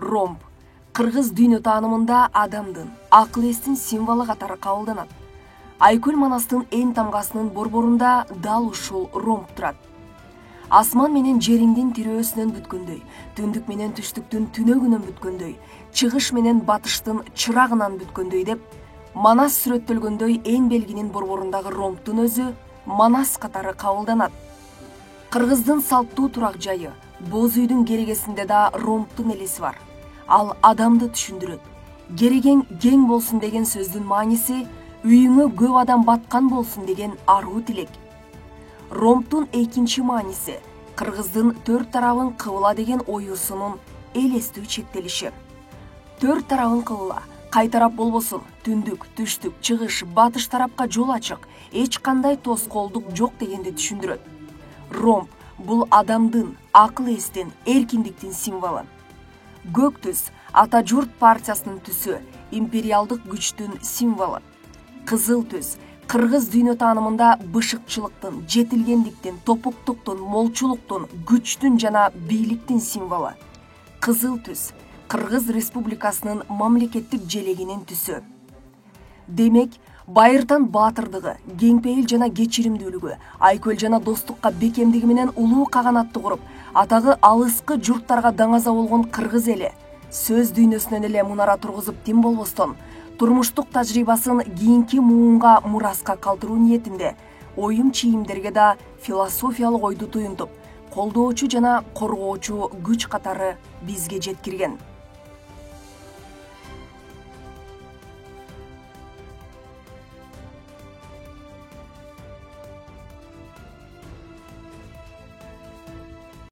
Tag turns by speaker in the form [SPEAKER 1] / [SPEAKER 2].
[SPEAKER 1] Ромб кыргыз дүйнө таанымында адамдын, акыл эстин символу катары кабылданат. Айкөл Манастын эң тамгасынын борборунда дал ушул ромб турат. Асман менен жериңдин тирөөсүнөн бүткөндөй, түндүк менен түштүктүн түнөгүнөн бүткөндөй, чыгыш менен батыштын чырагынан бүткөндөй деп Манас сүрөттөлгөндөй эң белгинин борборундагы ромбтун өзү Манас катары кабылданат. Кыргыздын салттуу турак жайы Боз үйдүн керегесинде да ромбтун элеси бар. Ал адамды түшүндүрөт. Керегең кең болсун деген сөздүн мааниси үйүңө көп адам баткан болсун деген аруу тилек. Ромбтун экинчи мааниси кыргыздын төрт тарабын кыбыла деген оюусунун элестүү чектелиши. Төрт тарабын кыбыла, кай тарап болбосун, түндүк, түштүк, чыгыш, батыш тарапка жол ачык, эч кандай тоскоолдук жок дегенди түшүндүрөт. Ромб бул адамдын, акыл эстин, эркиндиктин символу. Көк түс Ата журт партиясынын түсү, империалдык күчтүн символу. Кызыл түс кыргыз дүйнө таанымында бышыкчылыктын, жетилгендиктин, топуктуктун, молчулуктун, күчтүн жана бийликтин символу. Кызыл түс Кыргыз Республикасынын мамлекеттик желегинин түсү. Демек, Байыртан баатырдыгы, кеңпейил жана кечиримдүүлүгү, айкөл жана достукка бекемдиги менен улуу каганатты куруп, атагы алыскы журттарга даңаза болгон кыргыз эли сөз дүйнөсүнөн эле мунара тургузуп тим болбостон, турмуштук тажрыйбасын кийинки муунга мураска калтыруу ниетинде оюм чийимдерге да философиялык ойду туюнтуп, колдоочу жана коргоочу күч катары бизге жеткирген.